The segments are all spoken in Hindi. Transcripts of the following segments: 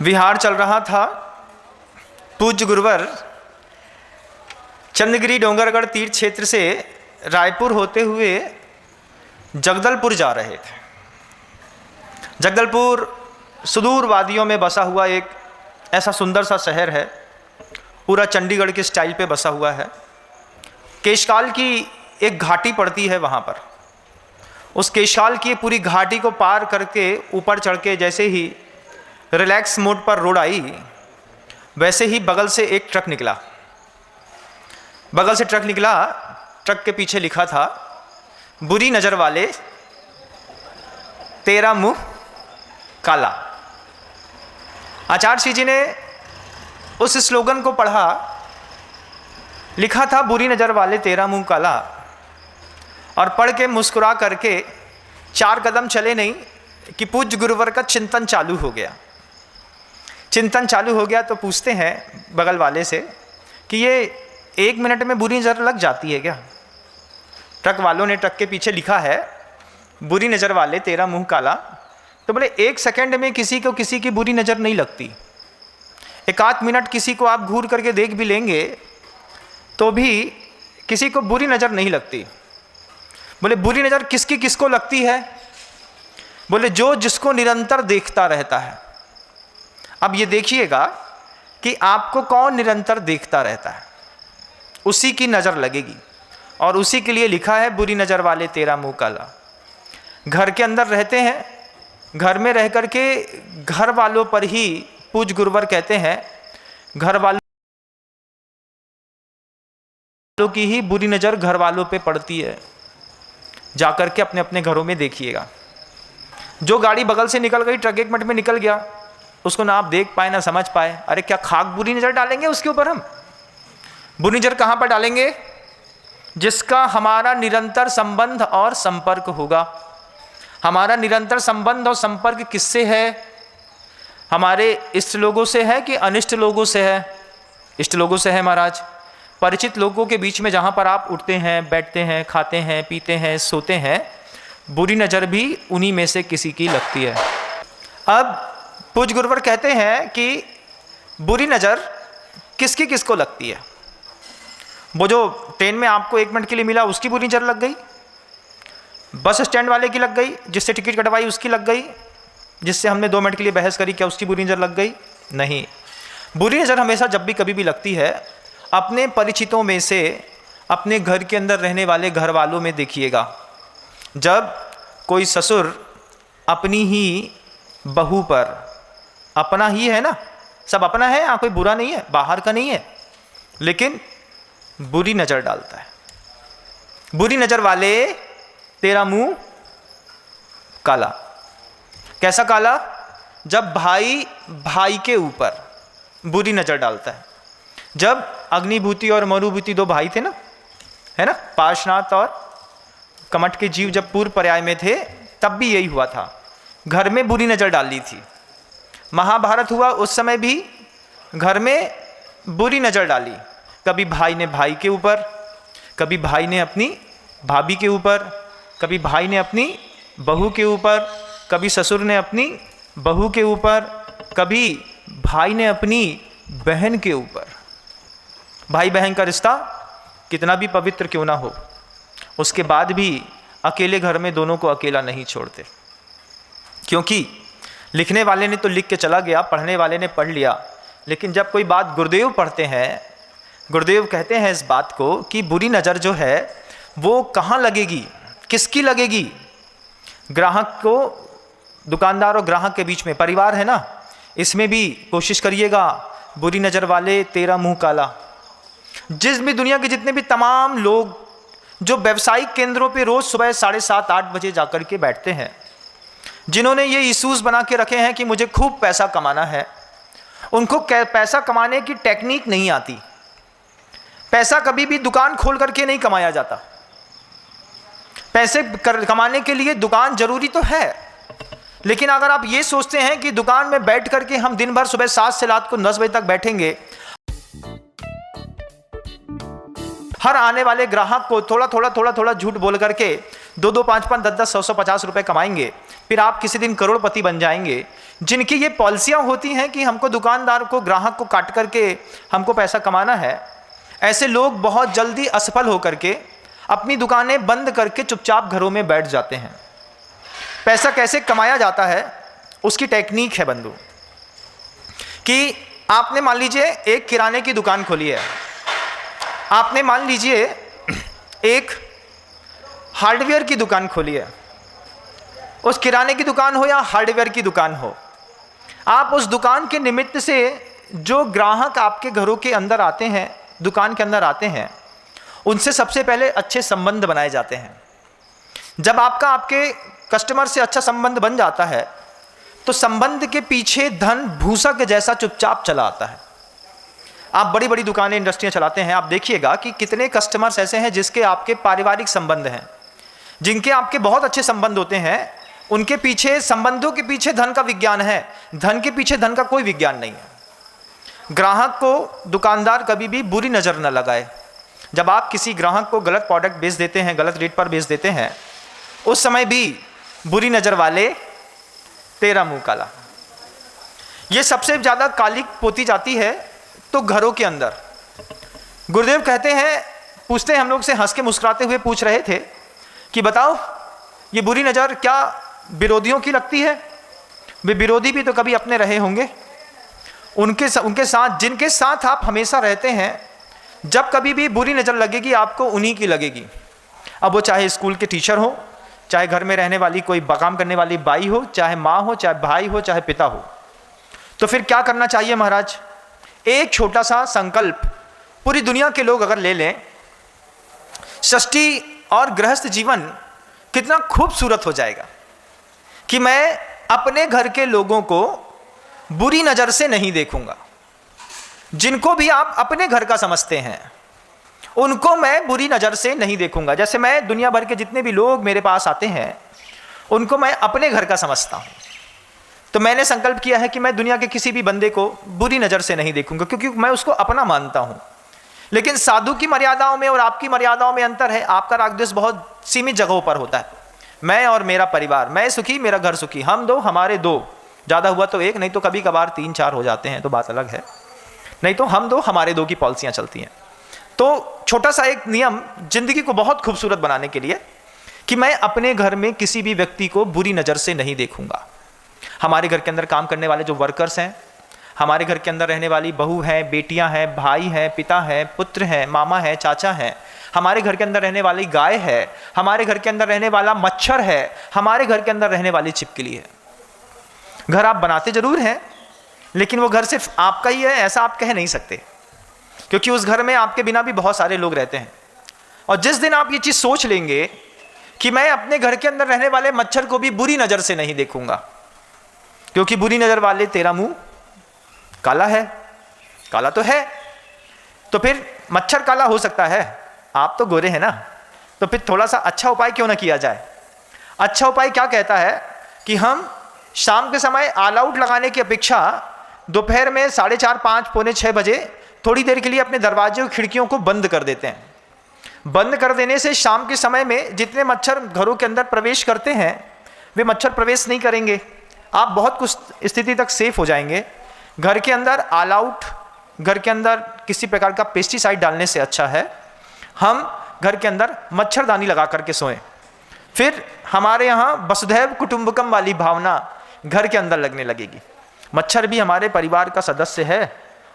विहार चल रहा था। पूज्य गुरुवर चंद्रगिरी डोंगरगढ़ तीर्थ क्षेत्र से रायपुर होते हुए जगदलपुर जा रहे थे। जगदलपुर सुदूर वादियों में बसा हुआ एक ऐसा सुंदर सा शहर है, पूरा चंडीगढ़ के स्टाइल पे बसा हुआ है। केशकाल की एक घाटी पड़ती है वहाँ पर। उस केशकाल की पूरी घाटी को पार करके ऊपर चढ़ के जैसे ही रिलैक्स मोड पर रोड आई, वैसे ही बगल से एक ट्रक निकला। ट्रक के पीछे लिखा था, बुरी नज़र वाले तेरा मुंह काला। आचार्य श्री जी ने उस स्लोगन को पढ़ा। लिखा था बुरी नज़र वाले तेरा मुंह काला, और पढ़ के मुस्कुरा करके 4 कदम चले नहीं कि पूज्य गुरुवर का चिंतन चालू हो गया। तो पूछते हैं बगल वाले से कि ये 1 मिनट में बुरी नज़र लग जाती है क्या? ट्रक वालों ने ट्रक के पीछे लिखा है बुरी नज़र वाले तेरा मुंह काला। तो बोले 1 सेकंड में किसी को किसी की बुरी नज़र नहीं लगती। 1 मिनट किसी को आप घूर करके देख भी लेंगे तो भी किसी को बुरी नज़र नहीं लगती। बोले बुरी नज़र किसकी किसको लगती है? बोले जो जिसको निरंतर देखता रहता है। अब ये देखिएगा कि आपको कौन निरंतर देखता रहता है, उसी की नज़र लगेगी। और उसी के लिए लिखा है बुरी नज़र वाले तेरा मुंह काला। घर के अंदर रहते हैं, घर में रह कर के घर वालों पर ही पूज्य गुरुवर कहते हैं घर वालों की ही बुरी नज़र घर वालों पे पड़ती है। जाकर के अपने अपने घरों में देखिएगा। जो गाड़ी बगल से निकल गई, ट्रक 1 मिनट में निकल गया, उसको ना आप देख पाए ना समझ पाए। अरे क्या खाक बुरी नज़र डालेंगे उसके ऊपर? हम बुरी नज़र कहाँ पर डालेंगे? जिसका हमारा निरंतर संबंध और संपर्क होगा। हमारा निरंतर संबंध और संपर्क किससे है? हमारे इष्ट लोगों से है कि अनिष्ट लोगों से है? इष्ट लोगों से है महाराज। परिचित लोगों के बीच में जहाँ पर आप उठते हैं, बैठते हैं, खाते हैं, पीते हैं, सोते हैं, बुरी नज़र भी उन्हीं में से किसी की लगती है। अब पूज्य गुरुवर कहते हैं कि बुरी नज़र किसकी किसको लगती है। वो जो ट्रेन में आपको 1 मिनट के लिए मिला उसकी बुरी नज़र लग गई, बस स्टैंड वाले की लग गई, जिससे टिकट कटवाई उसकी लग गई, जिससे हमने 2 मिनट के लिए बहस करी क्या उसकी बुरी नज़र लग गई? नहीं। बुरी नज़र हमेशा जब भी कभी भी लगती है अपने परिचितों में से, अपने घर के अंदर रहने वाले घर वालों में देखिएगा। जब कोई ससुर अपनी ही बहू पर, अपना ही है ना, सब अपना है, कोई बुरा नहीं है, बाहर का नहीं है, लेकिन बुरी नज़र डालता है। बुरी नज़र वाले तेरा मुंह काला। कैसा काला? जब भाई भाई के ऊपर बुरी नज़र डालता है। जब अग्निभूति और मरुभूति 2 भाई थे ना, है ना, पार्श्वनाथ और कमठ के जीव जब पूर्व पर्याय में थे तब भी यही हुआ था, घर में बुरी नज़र डाली थी। महाभारत हुआ उस समय भी घर में बुरी नज़र डाली। कभी भाई ने भाई के ऊपर, कभी भाई ने अपनी भाभी के ऊपर, कभी भाई ने अपनी बहू के ऊपर, कभी ससुर ने अपनी बहू के ऊपर, कभी भाई ने अपनी बहन के ऊपर। भाई बहन का रिश्ता कितना भी पवित्र क्यों ना हो, उसके बाद भी अकेले घर में दोनों को अकेला नहीं छोड़ते। क्योंकि लिखने वाले ने तो लिख के चला गया, पढ़ने वाले ने पढ़ लिया, लेकिन जब कोई बात गुरुदेव पढ़ते हैं, गुरुदेव कहते हैं इस बात को कि बुरी नज़र जो है वो कहाँ लगेगी, किसकी लगेगी? ग्राहक को, दुकानदार और ग्राहक के बीच में परिवार है ना, इसमें भी कोशिश करिएगा बुरी नज़र वाले तेरा मुंह काला। जिस भी दुनिया के जितने भी तमाम लोग जो व्यवसायिक केंद्रों पे रोज सुबह 7:30-8 बजे जाकर के बैठते हैं, जिन्होंने ये इशूज़ बना के रखे हैं कि मुझे खूब पैसा कमाना है, उनको पैसा कमाने की टेक्निक नहीं आती। पैसा कभी भी दुकान खोल करके नहीं कमाया जाता। पैसे कमाने के लिए दुकान जरूरी तो है, लेकिन अगर आप ये सोचते हैं कि दुकान में बैठ करके हम दिन भर सुबह 7 से रात को 10 बजे तक बैठेंगे, हर आने वाले ग्राहक को थोड़ा थोड़ा झूठ बोल करके 2-2, 5-5, 10-10, 100-100, 50 रुपये कमाएंगे। फिर आप किसी दिन करोड़पति बन जाएंगे। जिनकी ये पॉलिसियाँ होती हैं कि हमको दुकानदार को, ग्राहक को काट करके हमको पैसा कमाना है, ऐसे लोग बहुत जल्दी असफल होकर के अपनी दुकानें बंद करके चुपचाप घरों में बैठ जाते हैं। पैसा कैसे कमाया जाता है उसकी टेक्निक है बंधु, कि आपने मान लीजिए एक किराने की दुकान खोली है, आपने मान लीजिए एक हार्डवेयर की दुकान खोली है। उस किराने की दुकान हो या हार्डवेयर की दुकान हो, आप उस दुकान के निमित्त से जो ग्राहक आपके घरों के अंदर आते हैं, दुकान के अंदर आते हैं, उनसे सबसे पहले अच्छे संबंध बनाए जाते हैं। जब आपका आपके कस्टमर से अच्छा संबंध बन जाता है तो संबंध के पीछे धन भूसा के जैसा चुपचाप चला आता है। आप बड़ी बड़ी दुकानें, इंडस्ट्रियां चलाते हैं, आप देखिएगा कि कितने कस्टमर्स ऐसे हैं जिसके आपके पारिवारिक संबंध हैं, जिनके आपके बहुत अच्छे संबंध होते हैं, उनके पीछे, संबंधों के पीछे धन का विज्ञान है, धन के पीछे धन का कोई विज्ञान नहीं है। ग्राहक को दुकानदार कभी भी बुरी नज़र न लगाए। जब आप किसी ग्राहक को गलत प्रोडक्ट बेच देते हैं, गलत रेट पर बेच देते हैं, उस समय भी बुरी नज़र वाले तेरा मुंह काला। ये सबसे ज़्यादा काली पोती जाती है तो घरों के अंदर। गुरुदेव कहते हैं, पूछते हैं हम लोग से, हंस के मुस्कुराते हुए पूछ रहे थे कि बताओ ये बुरी नज़र क्या विरोधियों की लगती है? वे विरोधी भी तो कभी अपने रहे होंगे। उनके साथ, जिनके साथ आप हमेशा रहते हैं, जब कभी भी बुरी नज़र लगेगी आपको उन्हीं की लगेगी। अब वो चाहे स्कूल के टीचर हो, चाहे घर में रहने वाली कोई काम करने वाली बाई हो, चाहे माँ हो, चाहे भाई हो, चाहे पिता हो। तो फिर क्या करना चाहिए महाराज? एक छोटा सा संकल्प पूरी दुनिया के लोग अगर ले लें, षष्ठी और गृहस्थ जीवन कितना खूबसूरत हो जाएगा कि मैं अपने घर के लोगों को बुरी नज़र से नहीं देखूंगा। जिनको भी आप अपने घर का समझते हैं उनको मैं बुरी नज़र से नहीं देखूंगा। जैसे मैं दुनिया भर के जितने भी लोग मेरे पास आते हैं उनको मैं अपने घर का समझता हूँ। तो मैंने संकल्प किया है कि मैं दुनिया के किसी भी बंदे को बुरी नज़र से नहीं देखूंगा, क्योंकि मैं उसको अपना मानता हूँ। लेकिन साधु की मर्यादाओं में और आपकी मर्यादाओं में अंतर है। आपका राग द्वेष बहुत सीमित जगहों पर होता है। मैं और मेरा परिवार, मैं सुखी मेरा घर सुखी, हम दो हमारे दो, ज़्यादा हुआ तो एक, नहीं तो कभी कभार 3-4 हो जाते हैं तो बात अलग है, नहीं तो हम दो हमारे दो की पॉलिसियाँ चलती हैं। तो छोटा सा एक नियम जिंदगी को बहुत खूबसूरत बनाने के लिए, कि मैं अपने घर में किसी भी व्यक्ति को बुरी नज़र से नहीं देखूंगा। हमारे घर के अंदर काम करने वाले जो वर्कर्स हैं, हमारे घर के अंदर रहने वाली बहू हैं, बेटियां हैं, भाई हैं, पिता हैं, पुत्र हैं, मामा है, चाचा हैं, हमारे घर के अंदर रहने वाली गाय है, हमारे घर के अंदर रहने वाला मच्छर है, हमारे घर के अंदर रहने वाली छिपकली है। घर आप बनाते जरूर हैं, लेकिन वो घर सिर्फ आपका ही है ऐसा आप कह नहीं सकते, क्योंकि उस घर में आपके बिना भी बहुत सारे लोग रहते हैं। और जिस दिन आप ये चीज़ सोच लेंगे कि मैं अपने घर के अंदर रहने वाले मच्छर को भी बुरी नज़र से नहीं देखूंगा, क्योंकि बुरी नज़र वाले तेरा मुंह काला है, काला तो है, तो फिर मच्छर काला हो सकता है, आप तो गोरे हैं ना, तो फिर थोड़ा सा अच्छा उपाय क्यों ना किया जाए। अच्छा उपाय क्या कहता है कि हम शाम के समय ऑल आउट लगाने की अपेक्षा दोपहर में 4:30, 5, पौने 6 बजे थोड़ी देर के लिए अपने दरवाजे और खिड़कियों को बंद कर देते हैं। बंद कर देने से शाम के समय में जितने मच्छर घरों के अंदर प्रवेश करते हैं वे मच्छर प्रवेश नहीं करेंगे। आप बहुत कुछ स्थिति तक सेफ हो जाएंगे। घर के अंदर ऑल आउट, घर के अंदर किसी प्रकार का पेस्टिसाइड डालने से अच्छा है हम घर के अंदर मच्छरदानी लगा करके सोएं। फिर हमारे यहाँ वसुधैव कुटुंबकम वाली भावना घर के अंदर लगने लगेगी। मच्छर भी हमारे परिवार का सदस्य है,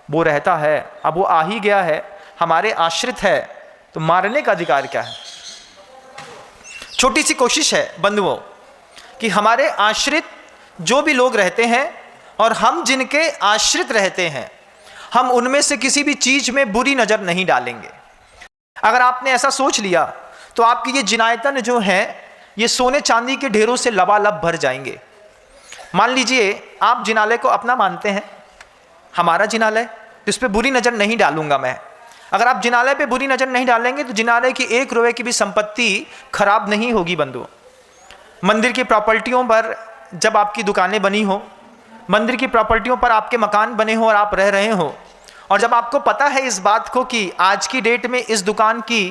वो रहता है, अब वो आ ही गया है, हमारे आश्रित है, तो मारने का अधिकार क्या है। छोटी सी कोशिश है बंधुओं कि हमारे आश्रित जो भी लोग रहते हैं और हम जिनके आश्रित रहते हैं, हम उनमें से किसी भी चीज में बुरी नजर नहीं डालेंगे। अगर आपने ऐसा सोच लिया तो आपकी ये जिनायतन जो है ये सोने चांदी के ढेरों से लबालब भर जाएंगे। मान लीजिए आप जिनालय को अपना मानते हैं, हमारा जिनालय, इस पर बुरी नज़र नहीं डालूंगा मैं। अगर आप जिनालय पे बुरी नज़र नहीं डालेंगे तो जिनालय की 1 रुपये की भी संपत्ति खराब नहीं होगी बंधु। मंदिर की प्रॉपर्टियों पर जब आपकी दुकानें बनी हो, मंदिर की प्रॉपर्टियों पर आपके मकान बने हो और आप रह रहे हो, और जब आपको पता है इस बात को कि आज की डेट में इस दुकान की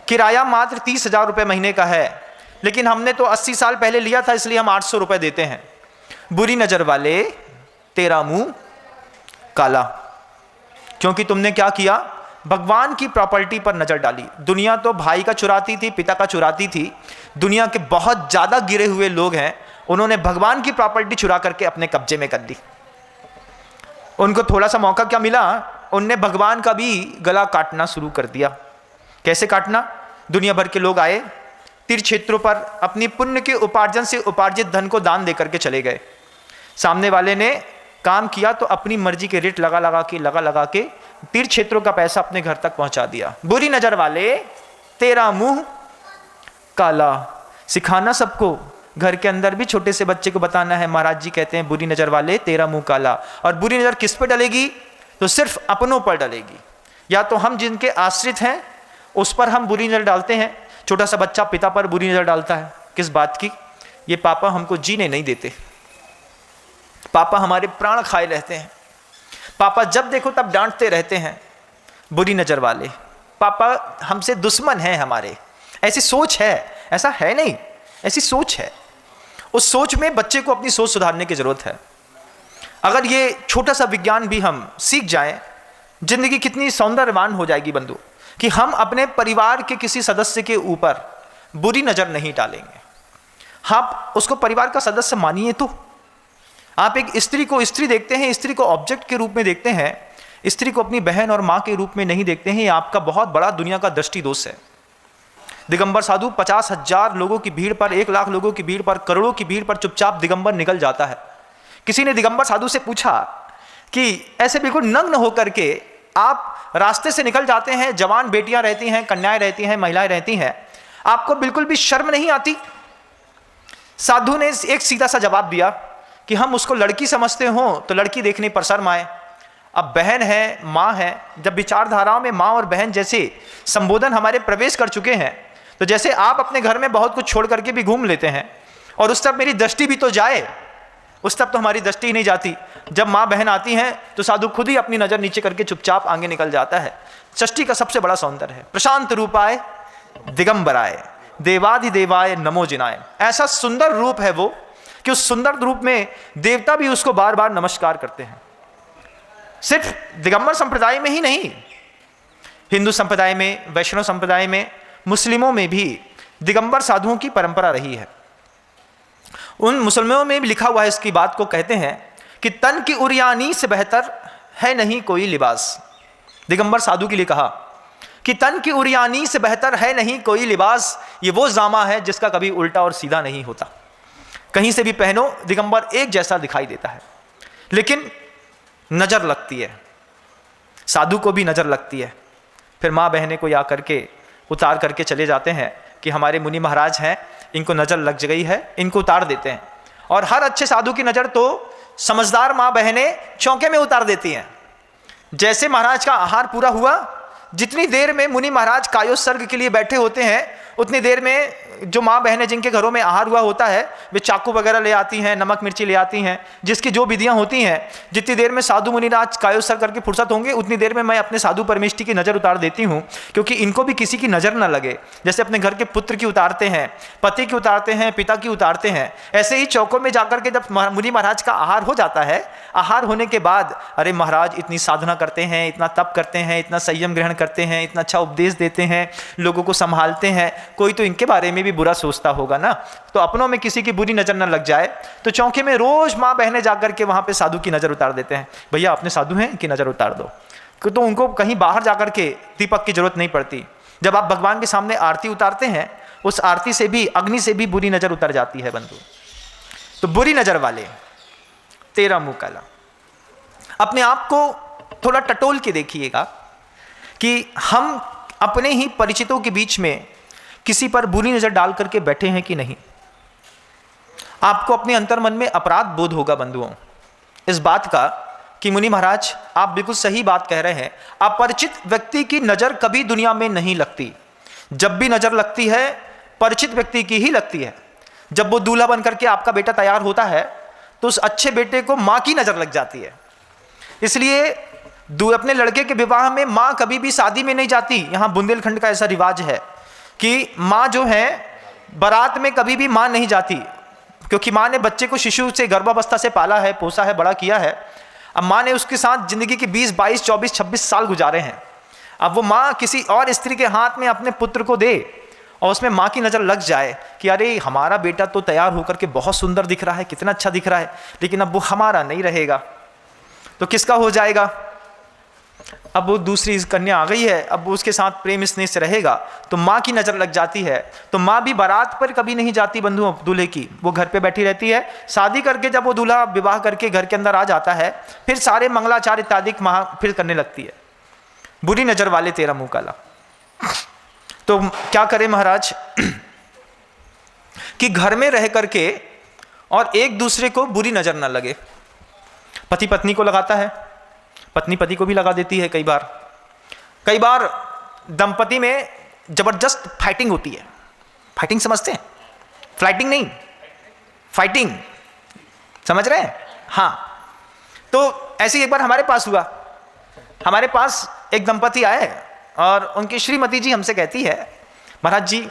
किराया मात्र 30,000 रुपये महीने का है, लेकिन हमने तो 80 साल पहले लिया था इसलिए हम 800 रुपये देते हैं। बुरी नज़र वाले, तेरा मुंह काला, क्योंकि तुमने क्या किया, भगवान की प्रॉपर्टी पर नजर डाली। दुनिया तो भाई का चुराती थी, पिता का चुराती थी, दुनिया के बहुत ज्यादा गिरे हुए लोग हैं, उन्होंने भगवान की प्रॉपर्टी चुरा करके अपने कब्जे में कर ली। उनको थोड़ा सा मौका क्या मिला, उनने भगवान का भी गला काटना शुरू कर दिया। कैसे काटना, दुनिया भर के लोग आए, तीर्थ क्षेत्रों पर अपनी पुण्य के उपार्जन से उपार्जित धन को दान देकर के चले गए। सामने वाले ने काम किया तो अपनी मर्जी के रेट लगा लगा के तीर्थ क्षेत्रों का पैसा अपने घर तक पहुंचा दिया। बुरी नजर वाले, तेरा मुंह काला। सिखाना सबको, घर के अंदर भी छोटे से बच्चे को बताना है, महाराज जी कहते हैं बुरी नजर वाले तेरा मुंह काला। और बुरी नजर किस पे डलेगी, तो सिर्फ अपनों पर डलेगी। या तो हम जिनके आश्रित हैं उस पर हम बुरी नजर डालते हैं। छोटा सा बच्चा पिता पर बुरी नजर डालता है, किस बात की, ये पापा हमको जीने नहीं देते, पापा हमारे प्राण खाए रहते हैं, पापा जब देखो तब डांटते रहते हैं। बुरी नजर वाले, पापा हमसे दुश्मन हैं हमारे, ऐसी सोच है। ऐसा है नहीं, ऐसी सोच है। उस सोच में बच्चे को अपनी सोच सुधारने की जरूरत है। अगर ये छोटा सा विज्ञान भी हम सीख जाएं, जिंदगी कितनी सौंदर्यवान हो जाएगी बंधु, कि हम अपने परिवार के किसी सदस्य के ऊपर बुरी नजर नहीं डालेंगे। आप उसको परिवार का सदस्य मानिए। तो आप एक स्त्री को स्त्री देखते हैं, स्त्री को ऑब्जेक्ट के रूप में देखते हैं, स्त्री को अपनी बहन और मां के रूप में नहीं देखते हैं। ये आपका बहुत बड़ा दुनिया का दृष्टि दोष है। दिगंबर साधु 50,000 लोगों की भीड़ पर, 1 लाख लोगों की भीड़ पर, करोड़ों की भीड़ पर चुपचाप दिगंबर निकल जाता है। किसी ने दिगंबर साधु से पूछा कि ऐसे बिल्कुल नग्न होकर के आप रास्ते से निकल जाते हैं, जवान बेटियां रहती हैं, कन्याएं रहती हैं, महिलाएं रहती हैं, आपको बिल्कुल भी शर्म नहीं आती? साधु ने एक सीधा सा जवाब दिया कि हम उसको लड़की समझते हो तो लड़की देखने पर शर्म आए। अब बहन है, माँ है, जब विचारधाराओं में माँ और बहन जैसे संबोधन हमारे प्रवेश कर चुके हैं, तो जैसे आप अपने घर में बहुत कुछ छोड़ करके भी घूम लेते हैं और उस तरफ मेरी दृष्टि भी तो जाए, उस तरफ तो हमारी दृष्टि ही नहीं जाती। जब माँ बहन आती हैं तो साधु खुद ही अपनी नज़र नीचे करके चुपचाप आगे निकल जाता है। सृष्टि का सबसे बड़ा सौंदर्य है। प्रशांत रूपाय दिगंबराय देवादिदेवाय नमो जिनाय। ऐसा सुंदर रूप है वो कि उस सुंदर रूप में देवता भी उसको बार बार नमस्कार करते हैं। सिर्फ दिगंबर संप्रदाय में ही नहीं, हिंदू संप्रदाय में, वैष्णव संप्रदाय में, मुस्लिमों में भी दिगंबर साधुओं की परंपरा रही है। उन मुसलमानों में भी लिखा हुआ है, इसकी बात को कहते हैं कि तन की उरियानी से बेहतर है नहीं कोई लिबास। दिगंबर साधु के लिए कहा कि तन की उरियानी से बेहतर है नहीं कोई लिबास। ये वो जामा है जिसका कभी उल्टा और सीधा नहीं होता। कहीं से भी पहनो दिगंबर एक जैसा दिखाई देता है, लेकिन नजर लगती है, साधु को भी नजर लगती है। फिर माँ बहने को या करके उतार करके चले जाते हैं कि हमारे मुनि महाराज हैं, इनको नजर लग गई है, इनको उतार देते हैं। और हर अच्छे साधु की नजर तो समझदार माँ बहने चौके में उतार देती हैं। जैसे महाराज का आहार पूरा हुआ, जितनी देर में मुनि महाराज कायोत्सर्ग के लिए बैठे होते हैं, उतनी देर में जो माँ बहनें जिनके घरों में आहार हुआ होता है, वे चाकू वगैरह ले आती हैं, नमक मिर्ची ले आती हैं, जिसकी जो विधियाँ होती हैं। जितनी देर में साधु मुनिराज कायोत्सर्ग करके फुर्सत होंगे, उतनी देर में मैं अपने साधु परमेष्ठी की नज़र उतार देती हूँ, क्योंकि इनको भी किसी की नज़र न लगे। जैसे अपने घर के पुत्र की उतारते हैं, पति की उतारते हैं, पिता की उतारते हैं, ऐसे ही चौकों में जाकर के जब मुनि महाराज का आहार हो जाता है, आहार होने के बाद अरे महाराज इतनी साधना करते हैं, इतना तप करते हैं, इतना संयम ग्रहण करते हैं, इतना अच्छा उपदेश देते हैं, लोगों को संभालते हैं, कोई तो इनके बारे में भी बुरा सोचता होगा ना। तो अपनों में किसी की बुरी नजर न लग जाए, तो चौके में रोज माँ बहनें जाकर के वहां पे साधु की नजर उतार देते हैं। भैया अपने साधु हैं कि नजर उतार दो। तो उनको कहीं बाहर जाकर के दीपक की जरूरत नहीं पड़ती। जब आप भगवान के सामने आरती उतारते हैं, उस आरती से भी, अग्नि से भी बुरी नजर उतर जाती है बंधु। तो बुरी नजर वाले, तेरा मुंह काला। अपने आप को थोड़ा टटोल के देखिएगा कि हम अपने ही परिचितों के बीच में किसी पर बुरी नजर डाल करके बैठे हैं कि नहीं। आपको अपने अंतर्मन में अपराध बोध होगा बंधुओं इस बात का कि मुनि महाराज आप बिल्कुल सही बात कह रहे हैं। अपरिचित व्यक्ति की नजर कभी दुनिया में नहीं लगती। जब भी नजर लगती है परिचित व्यक्ति की ही लगती है। जब वो दूल्हा बन करके आपका बेटा तैयार होता है तो उस अच्छे बेटे को माँ की नजर लग जाती है। इसलिए अपने लड़के के विवाह में माँ कभी भी शादी में नहीं जाती। यहाँ बुंदेलखंड का ऐसा रिवाज है कि माँ जो है बारात में कभी भी माँ नहीं जाती, क्योंकि माँ ने बच्चे को शिशु से गर्भावस्था से पाला है, पोसा है, बड़ा किया है। अब माँ ने उसके साथ जिंदगी के 20, 22, 24, 26 साल गुजारे हैं। अब वो माँ किसी और स्त्री के हाथ में अपने पुत्र को दे और उसमें माँ की नज़र लग जाए कि अरे हमारा बेटा तो तैयार होकर के बहुत सुंदर दिख रहा है, कितना अच्छा दिख रहा है, लेकिन अब वो हमारा नहीं रहेगा, तो किसका हो जाएगा? अब वो दूसरी कन्या आ गई है, अब उसके साथ प्रेम स्नेह से रहेगा, तो माँ की नज़र लग जाती है। तो माँ भी बारात पर कभी नहीं जाती बंधु दूल्हे की, वो घर पे बैठी रहती है। शादी करके जब वो दूल्हा विवाह करके घर के अंदर आ जाता है, फिर सारे मंगलाचार इत्यादि फिर करने लगती है। बुरी नज़र वाले तेरा मुंह काला। तो क्या करें महाराज कि घर में रह करके और एक दूसरे को बुरी नज़र ना लगे। पति पत्नी को लगाता है, पत्नी पति को भी लगा देती है। कई बार दंपति में जबरदस्त फाइटिंग होती है। फाइटिंग समझते हैं? फ्लाइटिंग नहीं, फाइटिंग, समझ रहे हैं? हाँ। तो ऐसे एक बार हमारे पास हुआ। हमारे पास एक दंपति आए और उनकी श्रीमती जी हमसे कहती है, महाराज जी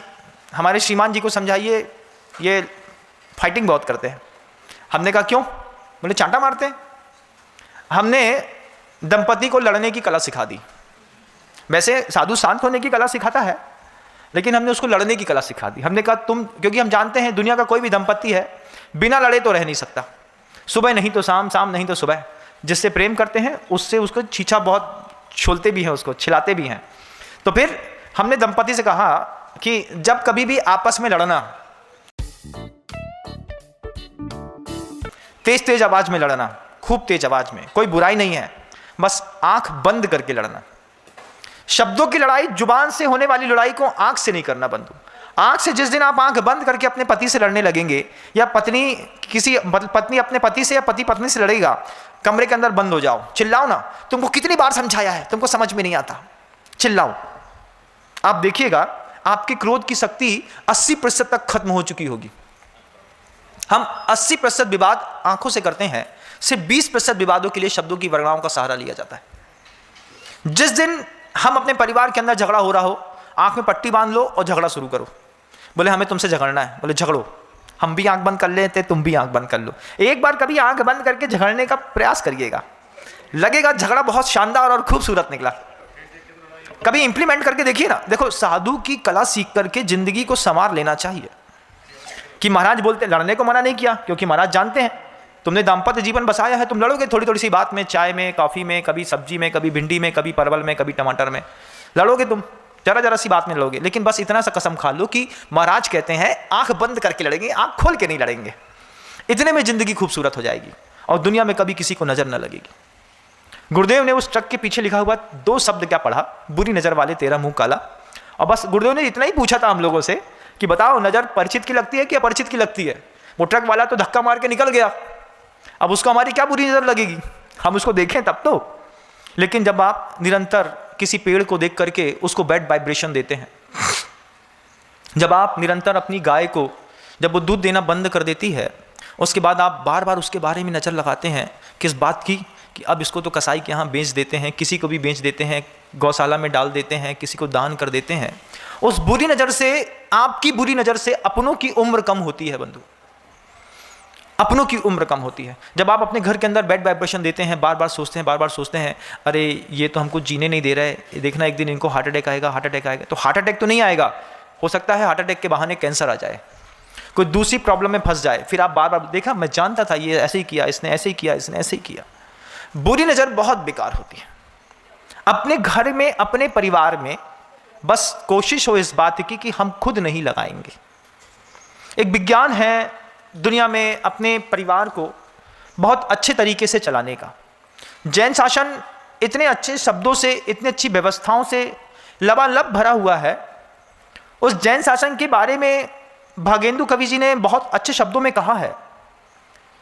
हमारे श्रीमान जी को समझाइए, ये फाइटिंग बहुत करते हैं। हमने कहा क्यों? बोले चांटा मारते हैं। हमने दंपति को लड़ने की कला सिखा दी। वैसे साधु शांत होने की कला सिखाता है, लेकिन हमने उसको लड़ने की कला सिखा दी। हमने कहा तुम, क्योंकि हम जानते हैं दुनिया का कोई भी दंपति है बिना लड़े तो रह नहीं सकता। सुबह नहीं तो शाम, शाम नहीं तो सुबह। जिससे प्रेम करते हैं उससे उसको छीछा बहुत छोलते भी हैं, उसको छिलाते भी हैं। तो फिर हमने दंपति से कहा कि जब कभी भी आपस में लड़ना, तेज तेज आवाज में लड़ना, खूब तेज आवाज में, कोई बुराई नहीं है, बस आंख बंद करके लड़ना। शब्दों की लड़ाई, जुबान से होने वाली लड़ाई को आंख से नहीं करना बंधु। आंख से जिस दिन आप आंख बंद करके अपने पति से लड़ने लगेंगे, या पत्नी अपने पति से या पति पत्नी से लड़ेगा, कमरे के अंदर बंद हो जाओ, चिल्लाओ ना। तुमको कितनी बार समझाया है, तुमको समझ में नहीं आता, चिल्लाओ। आप देखिएगा आपके क्रोध की शक्ति 80% तक खत्म हो चुकी होगी। हम 80% विवाद आंखों से करते हैं, सिर्फ 20% विवादों के लिए शब्दों की वर्णाओं का सहारा लिया जाता है। जिस दिन हम अपने परिवार के अंदर झगड़ा हो रहा हो, आंख में पट्टी बांध लो और झगड़ा शुरू करो। बोले हमें तुमसे झगड़ना है, बोले झगड़ो, हम भी आंख बंद कर लेते, तुम भी आंख बंद कर लो। एक बार कभी आंख बंद करके झगड़ने का प्रयास करिएगा, लगेगा झगड़ा बहुत शानदार और खूबसूरत निकला। कभी इंप्लीमेंट करके देखिए ना। देखो, साधु की कला सीख करके जिंदगी को संवार लेना चाहिए। कि महाराज बोलते लड़ने को मना नहीं किया, क्योंकि महाराज जानते हैं तुमने दाम्पत्य जीवन बसाया है, तुम लड़ोगे थोड़ी थोड़ी सी बात में, चाय में, कॉफी में, कभी सब्जी में, कभी भिंडी में, कभी परवल में, कभी टमाटर में लड़ोगे, तुम जरा जरा सी बात में लड़ोगे। लेकिन बस इतना सा कसम खा लो कि महाराज कहते हैं आंख बंद करके लड़ेंगे, आंख खोल के नहीं लड़ेंगे। इतने में जिंदगी खूबसूरत हो जाएगी और दुनिया में कभी किसी को नजर न लगेगी। गुरुदेव ने उस ट्रक के पीछे लिखा हुआ 2 शब्द क्या पढ़ा, बुरी नजर वाले तेरा मुंह काला। और बस गुरुदेव ने इतना ही पूछा था हम लोगों से कि बताओ नजर परिचित की लगती है कि अपरिचित की लगती है। वो ट्रक वाला तो धक्का मार के निकल गया, अब उसको हमारी क्या बुरी नजर लगेगी, हम उसको देखें तब तो। लेकिन जब आप निरंतर किसी पेड़ को देख करके उसको बैड वाइब्रेशन देते हैं, जब आप निरंतर अपनी गाय को, जब वो दूध देना बंद कर देती है, उसके बाद आप बार बार उसके बारे में नज़र लगाते हैं, किस बात की, कि अब इसको तो कसाई के यहाँ बेच देते हैं, किसी को भी बेच देते हैं, गौशाला में डाल देते हैं, किसी को दान कर देते हैं। उस बुरी नज़र से, आपकी बुरी नज़र से अपनों की उम्र कम होती है बंधु, अपनों की उम्र कम होती है। जब आप अपने घर के अंदर बैड वाइब्रेशन देते हैं, बार बार सोचते हैं अरे ये तो हमको जीने नहीं दे रहे, देखना एक दिन इनको हार्ट अटैक आएगा, हार्ट अटैक आएगा। तो हार्ट अटैक तो नहीं आएगा, हो सकता है हार्ट अटैक के बहाने कैंसर आ जाए, कोई दूसरी प्रॉब्लम में फंस जाए। फिर आप बार बार देखा, मैं जानता था ये ऐसे ही किया, इसने ऐसे ही किया, इसने ऐसे ही किया। बुरी नज़र बहुत बेकार होती है। अपने घर में, अपने परिवार में बस कोशिश हो इस बात की कि हम खुद नहीं लगाएंगे। एक विज्ञान है दुनिया में अपने परिवार को बहुत अच्छे तरीके से चलाने का। जैन शासन इतने अच्छे शब्दों से, इतनी अच्छी व्यवस्थाओं से लबालब भरा हुआ है। उस जैन शासन के बारे में भागेंदु कवि जी ने बहुत अच्छे शब्दों में कहा है,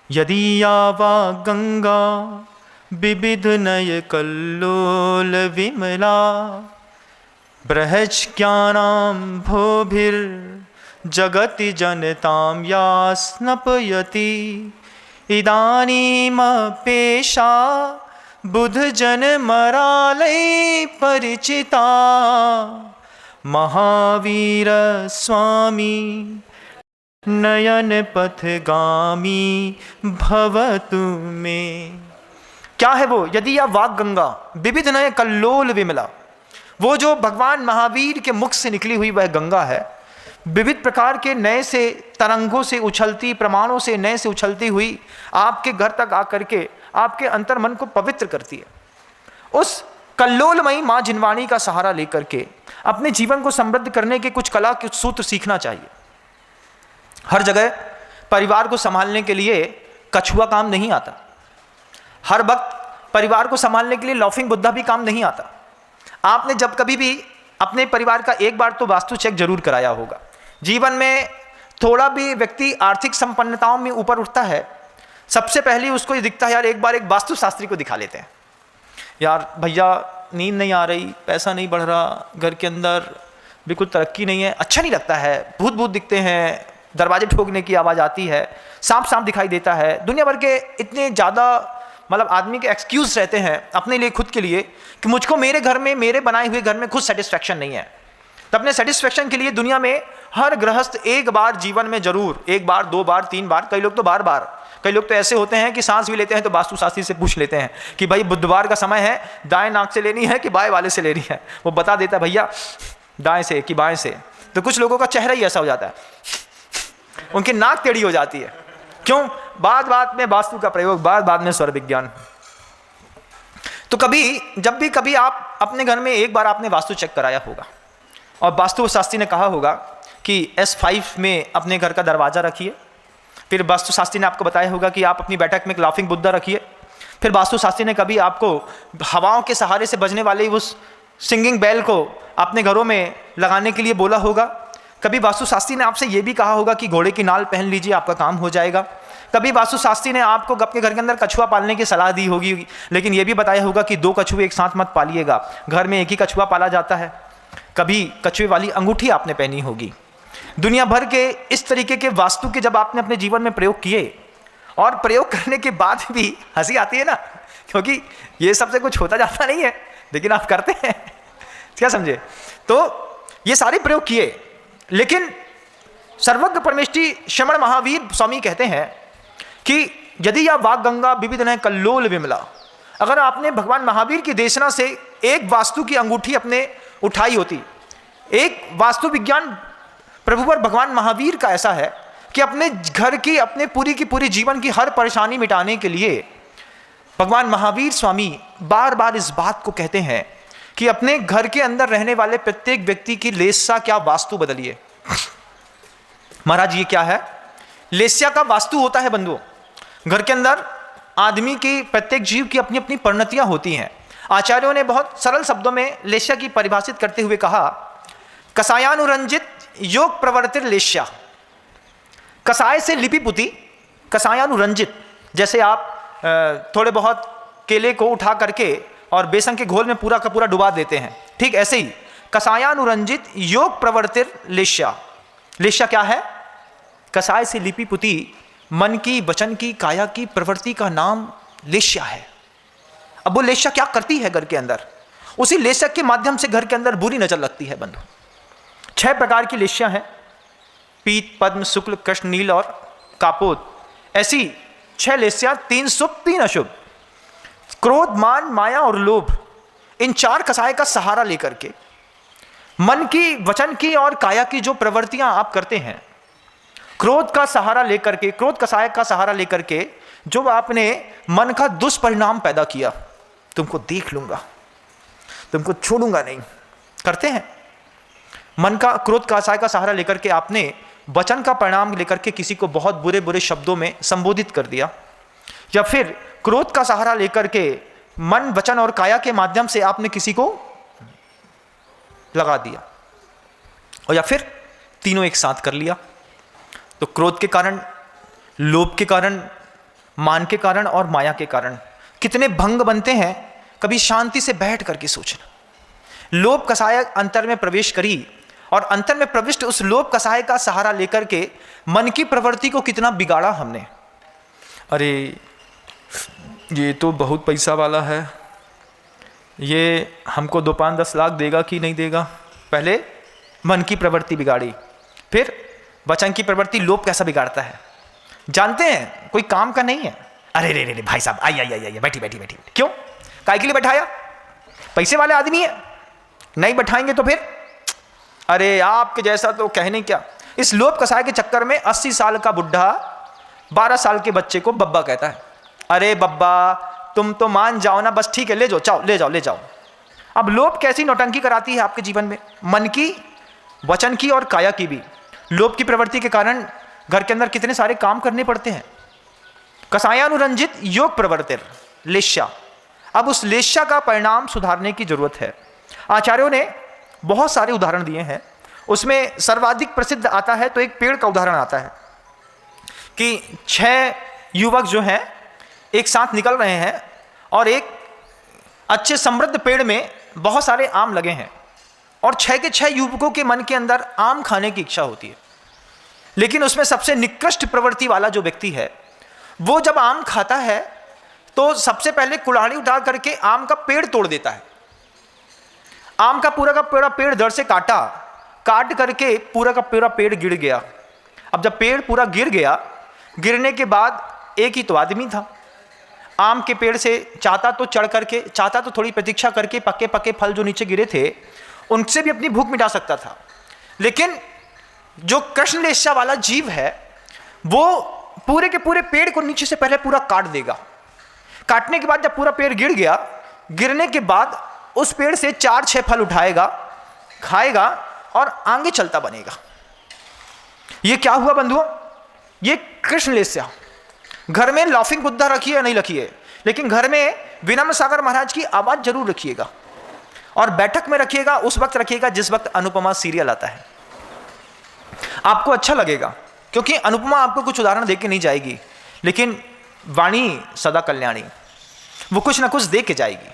यदि यावा गंगा विविध नय कल्लोल विमला बृहज ज्ञानाम भोभिर जगति जनताम या स्नपयति इदानीम पेशा बुध जन मरालय परिचिता, महावीर स्वामी नयन पथगामी भवतु में। क्या है वो? यदि या वाग गंगा विविध नय कल्लोल विमला, वो जो भगवान महावीर के मुख से निकली हुई वह गंगा है, विविध प्रकार के नए से तरंगों से उछलती, प्रमाणों से नए से उछलती हुई आपके घर तक आकर के आपके अंतर मन को पवित्र करती है। उस कल्लोलमयी माँ जिनवाणी का सहारा लेकर के अपने जीवन को समृद्ध करने के कुछ कला के सूत्र सीखना चाहिए। हर जगह परिवार को संभालने के लिए कछुआ काम नहीं आता, हर वक्त परिवार को संभालने के लिए लॉफिंग बुद्धा भी काम नहीं आता। आपने जब कभी भी अपने परिवार का एक बार तो वास्तु चेक जरूर कराया होगा। जीवन में थोड़ा भी व्यक्ति आर्थिक संपन्नताओं में ऊपर उठता है, सबसे पहले उसको ये दिखता है यार एक बार एक वास्तु शास्त्री को दिखा लेते हैं। यार भैया नींद नहीं आ रही, पैसा नहीं बढ़ रहा, घर के अंदर बिल्कुल तरक्की नहीं है, अच्छा नहीं लगता है, भूत भूत दिखते हैं, दरवाजे ठोकने की आवाज़ आती है, सांप सांप दिखाई देता है। दुनिया भर के इतने ज़्यादा मतलब आदमी के एक्सक्यूज रहते हैं अपने लिए, खुद के लिए, कि मुझको मेरे घर में, मेरे बनाए हुए घर में खुद सेटिस्फैक्शन नहीं है। तो अपने सेटिस्फैक्शन के लिए दुनिया में हर गृहस्थ एक बार जीवन में जरूर, एक बार, दो बार, तीन बार, कई लोग तो बार बार, कई लोग तो ऐसे होते हैं कि सांस भी लेते हैं तो वास्तु शास्त्री से पूछ लेते हैं कि भाई बुधवार का समय है, दाएं नाक से लेनी है कि बाएं वाले से लेनी है। वो बता देता है भैया दाएं से कि बाएं से। तो कुछ लोगों का चेहरा ही ऐसा हो जाता है, उनकी नाक टेढ़ी हो जाती है। क्यों? बात बात में वास्तु का प्रयोग, बात बात में स्वर विज्ञान। तो जब भी कभी आप अपने घर में एक बार आपने वास्तु चेक कराया होगा और वास्तु शास्त्री ने कहा होगा कि S5 में अपने घर का दरवाजा रखिए, फिर वास्तु शास्त्री ने आपको बताया होगा कि आप अपनी बैठक में एक लाफिंग बुद्धा रखिए, फिर वास्तु शास्त्री ने कभी आपको हवाओं के सहारे से बजने वाले उस सिंगिंग बेल को अपने घरों में लगाने के लिए बोला होगा। कभी वास्तु शास्त्री ने आपसे ये भी कहा होगा कि घोड़े की नाल पहन लीजिए, आपका काम हो जाएगा। कभी वास्तु शास्त्री ने आपको अपने घर के अंदर कछुआ पालने की सलाह दी होगी, लेकिन ये भी बताया होगा कि 2 कछुए एक साथ मत पालिएगा, घर में एक ही कछुआ पाला जाता है। कभी कछुए वाली अंगूठी आपने पहनी होगी। दुनिया भर के इस तरीके के वास्तु के जब आपने अपने जीवन में प्रयोग किए और प्रयोग करने के बाद भी हंसी आती है ना, क्योंकि ये सबसे कुछ होता जाता नहीं है, लेकिन आप करते हैं, क्या समझे? तो ये सारे प्रयोग किए, लेकिन सर्वज्ञ परमेष्ठी श्रमण महावीर स्वामी कहते हैं कि यदि या वाग गंगा विविध नय कल्लोल विमला, अगर आपने भगवान महावीर की देशना से एक वास्तु की अंगूठी अपने उठाई होती, एक वास्तु विज्ञान प्रभुवर भगवान महावीर का ऐसा है कि अपने घर की, अपने पूरी की पूरी जीवन की हर परेशानी मिटाने के लिए भगवान महावीर स्वामी बार बार इस बात को कहते हैं कि अपने घर के अंदर रहने वाले प्रत्येक व्यक्ति की लेस्या क्या वास्तु बदलिए। महाराज ये क्या है? लेस्या का वास्तु होता है बंधुओं, घर के अंदर आदमी की, प्रत्येक जीव की अपनी अपनी परिणतियां होती हैं। आचार्यों ने बहुत सरल शब्दों में लेस्या की परिभाषित करते हुए कहा, कसायानुरंजित योग प्रवर्तित लेस्या। कसाय से लिपि पुती, कसायानुरंजित, जैसे आप थोड़े बहुत केले को उठा करके और बेसन के घोल में पूरा का पूरा डुबा देते हैं, ठीक ऐसे ही कसायानुरंजित योग प्रवर्तित लेस्या। लेस्या क्या है? कसाय से लिपि पुती, मन की, वचन की, काया की प्रवृत्ति का नाम लेस्या है। अब वो लेस्या क्या करती है घर के अंदर? उसी लेस्या के माध्यम से घर के अंदर बुरी नजर लगती है बंधु। 6 प्रकार की लेस्या हैं, पीत, पद्म, शुक्ल, कृष्ण, नील और कापोत। ऐसी 6 लेस्या, 3 शुभ 3 अशुभ, क्रोध, मान, माया और लोभ, इन 4 कसाय का सहारा लेकर के मन की, वचन की और काया की जो प्रवृत्तियां आप करते हैं, क्रोध का सहारा लेकर के, क्रोध कसाय का सहारा लेकर के जो आपने मन का दुष्परिणाम पैदा किया, तुमको देख लूंगा, तुमको छोड़ूंगा नहीं, करते हैं। मन का, क्रोध का कसाय का सहारा लेकर के आपने वचन का परिणाम लेकर के किसी को बहुत बुरे बुरे शब्दों में संबोधित कर दिया, या फिर क्रोध का सहारा लेकर के मन, वचन और काया के माध्यम से आपने किसी को लगा दिया, और या फिर तीनों एक साथ कर लिया। तो क्रोध के कारण, लोभ के कारण, मान के कारण और माया के कारण कितने भंग बनते हैं, कभी शांति से बैठ करके सोचना। लोभ कसाय अंतर में प्रवेश करी और अंतर में प्रविष्ट उस लोभ कसाय का सहारा लेकर के मन की प्रवृत्ति को कितना बिगाड़ा हमने। अरे ये तो बहुत पैसा वाला है, ये हमको 2-5-10 लाख देगा कि नहीं देगा। पहले मन की प्रवृत्ति बिगाड़ी, फिर वचन की प्रवृत्ति लोभ कैसा बिगाड़ता है जानते हैं, कोई काम का नहीं है। अरे रे रे रे भाई साहब आइए बैठी बैठी बैठी, क्यों काय के लिए बैठाया, पैसे वाले आदमी है, नहीं बैठाएंगे तो फिर अरे आपके जैसा तो कहने क्या। इस लोभ कसाय के चक्कर में 80 साल का बुढ़ा 12 साल के बच्चे को बब्बा कहता है, अरे बब्बा तुम तो मान जाओ ना, बस ठीक है ले जाओ ले जाओ ले जाओ। अब लोभ कैसी नौटंकी कराती है आपके जीवन में, मन की, वचन की और काया की भी। लोभ की प्रवृत्ति के कारण घर के अंदर कितने सारे काम करने पड़ते हैं। कसायानुरंजित योग प्रवर्तिर लेश्या। अब उस लेश्या का परिणाम सुधारने की जरूरत है। आचार्यों ने बहुत सारे उदाहरण दिए हैं, उसमें सर्वाधिक प्रसिद्ध आता है तो एक पेड़ का उदाहरण आता है कि 6 युवक जो हैं एक साथ निकल रहे हैं और एक अच्छे समृद्ध पेड़ में बहुत सारे आम लगे हैं और 6 के 6 युवकों के मन के अंदर आम खाने की इच्छा होती है, लेकिन उसमें सबसे निकृष्ट प्रवृत्ति वाला जो व्यक्ति है वो जब आम खाता है तो सबसे पहले कुल्हाड़ी उठा करके आम का पेड़ तोड़ देता है। आम का पूरा पेड़ दर से काट करके पूरा का पूरा पेड़ गिर गया। अब जब पेड़ पूरा गिर गया, गिरने के बाद एक ही तो आदमी था, आम के पेड़ से चाहता तो थोड़ी प्रतीक्षा करके पके पके फल जो नीचे गिरे थे उनसे भी अपनी भूख मिटा सकता था। लेकिन जो कृष्ण लेश्या वाला जीव है वो पूरे के पूरे पेड़ को नीचे से पहले पूरा काट देगा। काटने के बाद जब पूरा पेड़ गिर गया, गिरने के बाद उस पेड़ से 4-6 फल उठाएगा, खाएगा और आगे चलता बनेगा। ये क्या हुआ बंधुओं, ये कृष्ण लेश्या। घर में लाफिंग बुद्धा रखिए या नहीं रखिए, लेकिन घर में विनम्र सागर महाराज की आवाज जरूर रखिएगा और बैठक में रखिएगा, उस वक्त रखिएगा जिस वक्त अनुपमा सीरियल आता है। आपको अच्छा लगेगा क्योंकि अनुपमा आपको कुछ उदाहरण देके नहीं जाएगी, लेकिन वाणी सदा कल्याणी, वो कुछ ना कुछ दे के जाएगी।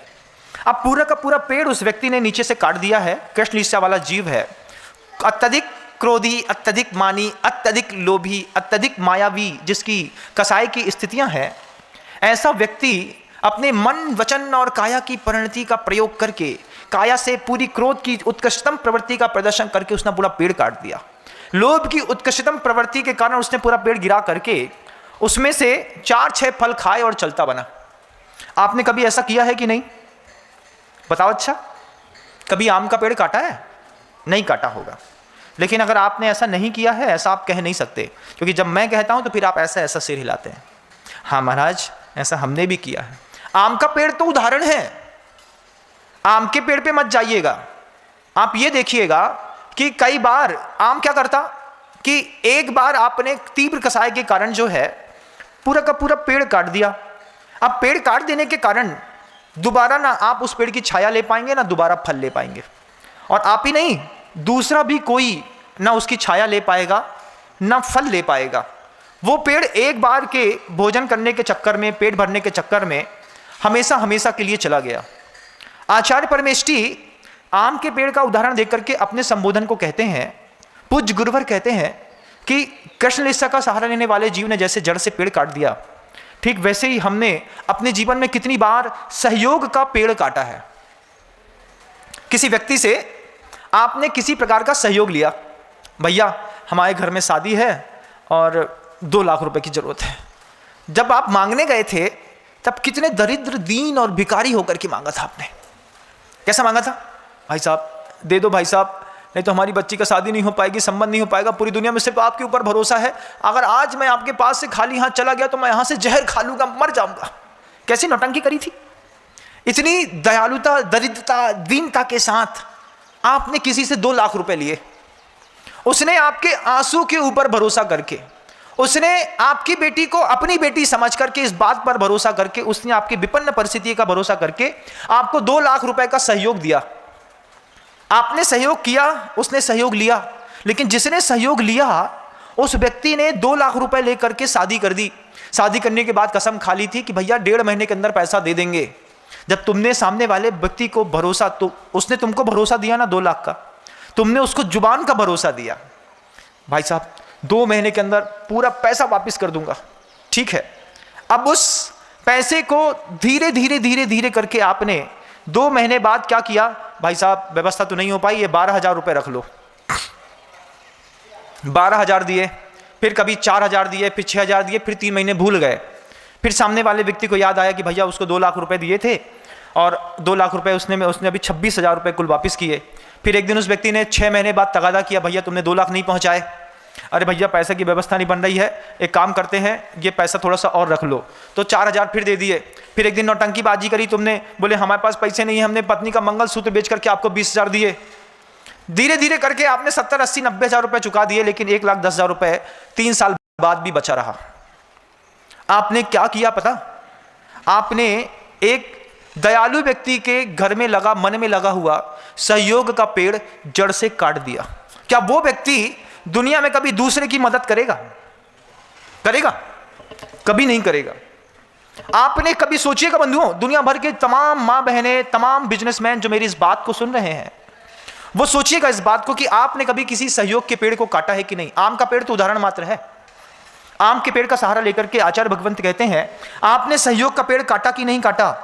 अब पूरा का पूरा पेड़ उस व्यक्ति ने नीचे से काट दिया है। कृष्ण लेश्या वाला जीव है, अत्यधिक क्रोधी, अत्यधिक मानी, अत्यधिक लोभी, अत्यधिक मायावी, जिसकी कसाई की स्थितियां हैं। ऐसा व्यक्ति अपने मन, वचन और काया की परिणति का प्रयोग करके, काया से पूरी क्रोध की उत्कृष्टतम प्रवृत्ति का प्रदर्शन करके उसने पूरा पेड़ काट दिया। लोभ की उत्कृष्टतम प्रवृत्ति के कारण उसने पूरा पेड़ गिरा करके उसमें से 4-6 फल खाए और चलता बना। आपने कभी ऐसा किया है कि नहीं, बताओ। अच्छा, कभी आम का पेड़ काटा है? नहीं काटा होगा। लेकिन अगर आपने ऐसा नहीं किया है, ऐसा आप कह नहीं सकते, क्योंकि जब मैं कहता हूं तो फिर आप ऐसा ऐसा सिर हिलाते हैं। हाँ महाराज, ऐसा हमने भी किया है। आम का पेड़ तो उदाहरण है, आम के पेड़ पे मत जाइएगा। आप ये देखिएगा कि कई बार आम क्या करता कि एक बार आपने तीव्र कसाय के कारण जो है पूरा का पूरा पेड़ काट दिया। अब पेड़ काट देने के कारण दोबारा ना आप उस पेड़ की छाया ले पाएंगे, ना दोबारा फल ले पाएंगे, और आप ही नहीं, दूसरा भी कोई ना उसकी छाया ले पाएगा ना फल ले पाएगा। वो पेड़ एक बार के भोजन करने के चक्कर में, पेट भरने के चक्कर में हमेशा हमेशा के लिए चला गया। आचार्य परमेष्ठी आम के पेड़ का उदाहरण देकर के अपने संबोधन को कहते हैं, पूज्य गुरुवर कहते हैं कि कृष्ण लेश्या का सहारा लेने वाले जीव ने जैसे जड़ से पेड़ काट दिया, ठीक वैसे ही हमने अपने जीवन में कितनी बार सहयोग का पेड़ काटा है। किसी व्यक्ति से आपने किसी प्रकार का सहयोग लिया, भैया हमारे घर में शादी है और 2 लाख रुपए की जरूरत है। जब आप मांगने गए थे तब कितने दरिद्र, दीन और भिखारी होकर के मांगा था आपने। कैसा मांगा था? भाई साहब दे दो भाई साहब, नहीं तो हमारी बच्ची का शादी नहीं हो पाएगी, संबंध नहीं हो पाएगा, पूरी दुनिया में सिर्फ आपके ऊपर भरोसा है। अगर आज मैं आपके पास से खाली हाथ चला गया तो मैं यहां से जहर खा लूंगा, मर जाऊंगा। कैसी नौटंकी करी थी। इतनी दयालुता, दरिद्रता, दीनता के साथ आपने किसी से 2 लाख रुपए लिए। उसने आपके आंसू के ऊपर भरोसा करके, उसने आपकी बेटी को अपनी बेटी समझ करके, इस बात पर भरोसा करके, उसने आपकी विपन्न परिस्थिति का भरोसा करके आपको 2 लाख रुपए का सहयोग दिया। आपने सहयोग किया, उसने सहयोग लिया, लेकिन जिसने सहयोग लिया उस व्यक्ति ने 2 लाख रुपए लेकर के शादी कर दी। शादी करने के बाद कसम खा ली थी कि भैया 1.5 महीने के अंदर पैसा दे देंगे। जब तुमने सामने वाले व्यक्ति को भरोसा, तो उसने तुमको भरोसा दिया ना 2 लाख का, तुमने उसको जुबान का भरोसा दिया, भाई साहब 2 महीने के अंदर पूरा पैसा वापस कर दूंगा। ठीक है, अब उस पैसे को धीरे धीरे धीरे धीरे करके आपने 2 महीने बाद क्या किया, भाई साहब व्यवस्था तो नहीं हो पाई, ये 12,000 रुपये रख लो। 12,000 दिए, फिर कभी 4,000 दिए, फिर 6,000 दिए, फिर 3 महीने भूल गए। फिर सामने वाले व्यक्ति को याद आया कि भैया उसको 2 लाख रुपए दिए थे और 2 लाख रुपए उसने अभी 26,000 रुपये कुल वापस किए। फिर एक दिन उस व्यक्ति ने 6 महीने बाद तगादा किया, भैया तुमने 2 लाख नहीं पहुंचाए। अरे भैया पैसे की व्यवस्था नहीं बन रही है, एक काम करते हैं ये पैसा थोड़ा सा और रख लो, तो 4,000 फिर दे दिए। फिर एक दिन नौटंकीबाजी करी तुमने, बोले हमारे पास पैसे नहीं है, हमने पत्नी का मंगलसूत्र बेच करके आपको 20,000 दिए। धीरे धीरे करके आपने 70, 80, 90,000 रुपये चुका दिए, लेकिन 1,10,000 रुपये 3 साल बाद भी बचा रहा। आपने क्या किया पता? आपने एक दयालु व्यक्ति के घर में लगा, मन में लगा हुआ सहयोग का पेड़ जड़ से काट दिया। क्या वो व्यक्ति दुनिया में कभी दूसरे की मदद करेगा? करेगा? कभी नहीं करेगा। आपने कभी सोचिएगा बंधुओं, दुनिया भर के तमाम मां बहनें, तमाम बिजनेसमैन जो मेरी इस बात को सुन रहे हैं, वो सोचिएगा इस बात को कि आपने कभी किसी सहयोग के पेड़ को काटा है कि नहीं। आम का पेड़ तो उदाहरण मात्र है। आम के पेड़ का सहारा लेकर के आचार्य भगवंत कहते हैं, आपने सहयोग का पेड़ काटा कि नहीं काटा?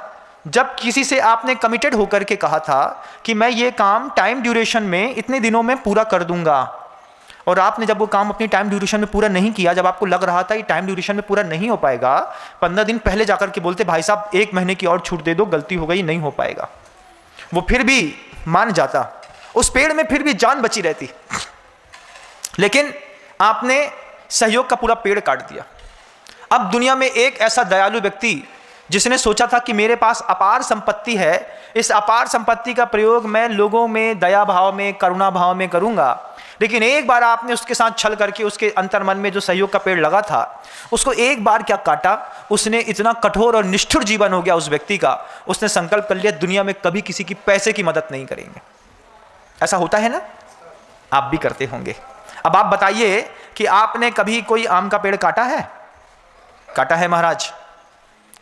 जब किसी से आपने कमिटेड होकर के कहा था कि मैं ये काम टाइम ड्यूरेशन में इतने दिनों में पूरा कर दूंगा, और आपने जब वो काम अपनी टाइम ड्यूरेशन में पूरा नहीं किया, जब आपको लग रहा था ये टाइम ड्यूरेशन में पूरा नहीं हो पाएगा, 15 दिन पहले जाकर के बोलते भाई साहब 1 महीने की और छूट दे दो, गलती हो गई नहीं हो पाएगा, वो फिर भी मान जाता, उस पेड़ में फिर भी जान बची रहती। लेकिन आपने सहयोग का पूरा पेड़ काट दिया। अब दुनिया में एक ऐसा दयालु व्यक्ति जिसने सोचा था कि मेरे पास अपार संपत्ति है, इस अपार संपत्ति का प्रयोग मैं लोगों में दया भाव में, करुणा भाव में करूंगा, लेकिन एक बार आपने उसके साथ छल करके उसके अंतर्मन में जो सहयोग का पेड़ लगा था उसको एक बार क्या काटा, उसने इतना कठोर और निष्ठुर जीवन हो गया उस व्यक्ति का, उसने संकल्प कर लिया दुनिया में कभी किसी की पैसे की मदद नहीं करेंगे। ऐसा होता है ना, आप भी करते होंगे। अब आप बताइए कि आपने कभी कोई आम का पेड़ काटा है? काटा है महाराज?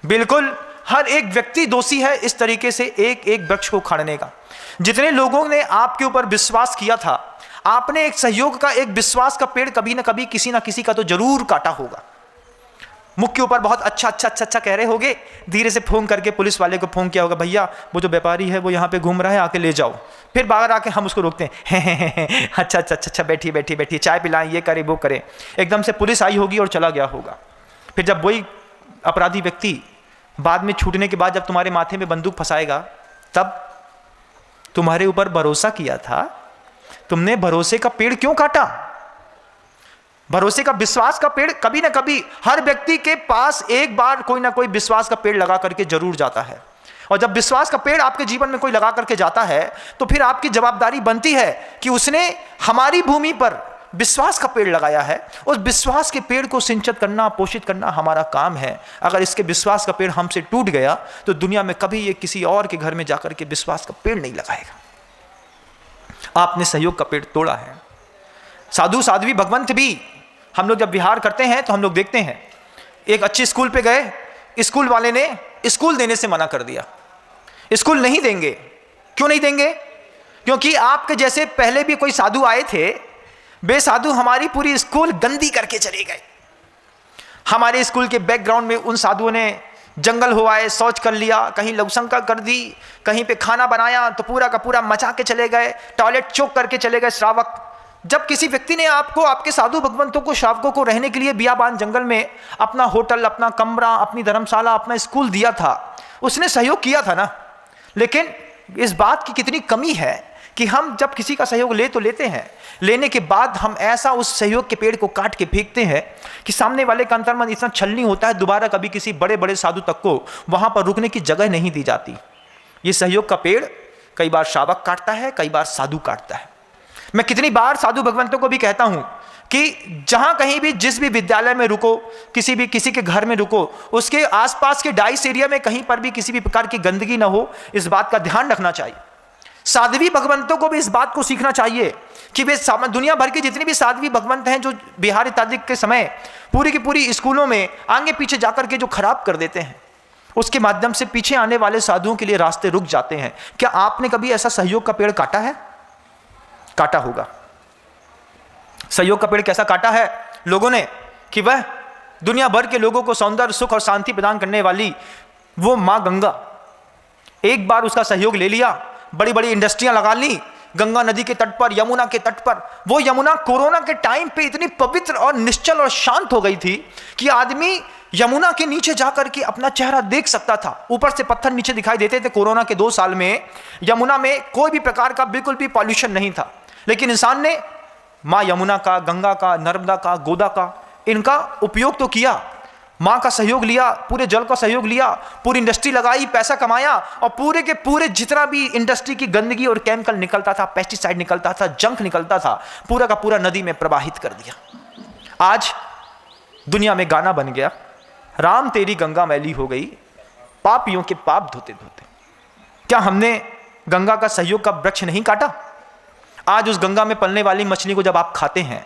बिल्कुल, हर एक व्यक्ति दोषी है इस तरीके से एक एक वृक्ष को उखाड़ने का। जितने लोगों ने आपके ऊपर विश्वास किया था, आपने एक सहयोग का, एक विश्वास का पेड़ कभी ना कभी किसी ना किसी का तो जरूर काटा होगा। मुख के ऊपर बहुत अच्छा कह रहे होगे, धीरे से फोन करके पुलिस वाले को फोन किया होगा, भैया वो जो व्यापारी है वो यहाँ पे घूम रहा है, आके ले जाओ। फिर बाहर आके हम उसको रोकते हैं, अच्छा बैठिए चाय पिलाएं, ये करे वो करे। एकदम से पुलिस आई होगी और चला गया होगा। फिर जब वही अपराधी व्यक्ति बाद में छूटने के बाद जब तुम्हारे माथे में बंदूक फंसाएगा, तब तुम्हारे ऊपर भरोसा किया था, तुमने भरोसे का पेड़ क्यों काटा? भरोसे का, विश्वास का पेड़ कभी ना कभी हर व्यक्ति के पास एक बार कोई ना कोई विश्वास का पेड़ लगा करके जरूर जाता है। और जब विश्वास का पेड़ आपके जीवन में कोई लगा करके जाता है तो फिर आपकी जवाबदारी बनती है कि उसने हमारी भूमि पर विश्वास का पेड़ लगाया है, उस विश्वास के पेड़ को सिंचित करना, पोषित करना हमारा काम है। अगर इसके विश्वास का पेड़ हमसे टूट गया तो दुनिया में कभी ये किसी और के घर में जाकर के विश्वास का पेड़ नहीं लगाएगा। आपने सहयोग का पेड़ तोड़ा है। साधु साध्वी भगवंत भी, हम लोग जब विहार करते हैं तो हम लोग देखते हैं, एक अच्छे स्कूल पे गए, स्कूल वाले ने स्कूल देने से मना कर दिया। स्कूल नहीं देंगे। क्यों नहीं देंगे? क्योंकि आपके जैसे पहले भी कोई साधु आए थे, वे साधु हमारी पूरी स्कूल गंदी करके चले गए। हमारे स्कूल के बैकग्राउंड में उन साधुओं ने जंगल हो आए, शौच कर लिया, कहीं लघुशंका कर दी, कहीं पे खाना बनाया तो पूरा का पूरा मचा के चले गए, टॉयलेट चौक करके चले गए श्रावक। जब किसी व्यक्ति ने आपको, आपके साधु भगवंतों को, श्रावकों को रहने के लिए बियाबान जंगल में अपना होटल, अपना कमरा, अपनी धर्मशाला, अपना स्कूल दिया था, उसने सहयोग किया था ना। लेकिन इस बात की कितनी कमी है कि हम जब किसी का सहयोग ले तो लेते हैं, लेने के बाद हम ऐसा उस सहयोग के पेड़ को काट के फेंकते हैं कि सामने वाले का अंतर्मन इतना छलनी होता है, दोबारा कभी किसी बड़े बड़े साधु तक को वहां पर रुकने की जगह नहीं दी जाती। ये सहयोग का पेड़ कई बार श्रावक काटता है, कई बार साधु काटता है। मैं कितनी बार साधु भगवंतों को भी कहता हूं कि जहां कहीं भी, जिस भी विद्यालय में रुको, किसी के घर में रुको, उसके आसपास के डाइस एरिया में कहीं पर भी किसी भी प्रकार की गंदगी ना हो, इस बात का ध्यान रखना चाहिए। साध्वी भगवंतों को भी इस बात को सीखना चाहिए कि वे दुनिया भर के जितने भी साध्वी भगवंत हैं जो बिहार इत्यादि के समय पूरी की पूरी स्कूलों में आगे पीछे जाकर के जो खराब कर देते हैं, उसके माध्यम से पीछे आने वाले साधुओं के लिए रास्ते रुक जाते हैं। क्या आपने कभी ऐसा सहयोग का पेड़ काटा है? काटा होगा। सहयोग का पेड़ कैसा काटा है लोगों ने कि वह दुनिया भर के लोगों को सौंदर्य, सुख और शांति प्रदान करने वाली वो माँ गंगा, एक बार उसका सहयोग ले लिया, बड़ी बड़ी इंडस्ट्रियां लगा ली गंगा नदी के तट पर, यमुना के तट पर। वो यमुना कोरोना के टाइम पे इतनी पवित्र और निश्चल और शांत हो गई थी कि आदमी यमुना के नीचे जाकर के अपना चेहरा देख सकता था। ऊपर से पत्थर नीचे दिखाई देते थे। कोरोना के 2 साल में यमुना में कोई भी प्रकार का बिल्कुल भी पॉल्यूशन नहीं था, लेकिन इंसान ने माँ यमुना का, गंगा का, नर्मदा का, गोदा का, इनका उपयोग तो किया, माँ का सहयोग लिया, पूरे जल का सहयोग लिया, पूरी इंडस्ट्री लगाई, पैसा कमाया, और पूरे के पूरे जितना भी इंडस्ट्री की गंदगी और केमिकल निकलता था, पेस्टिसाइड निकलता था, जंक निकलता था, पूरा का पूरा नदी में प्रवाहित कर दिया। आज दुनिया में गाना बन गया, राम तेरी गंगा मैली हो गई, पापियों के पाप धोते धोते। क्या हमने गंगा का सहयोग का वृक्ष नहीं काटा? आज उस गंगा में पलने वाली मछली को जब आप खाते हैं,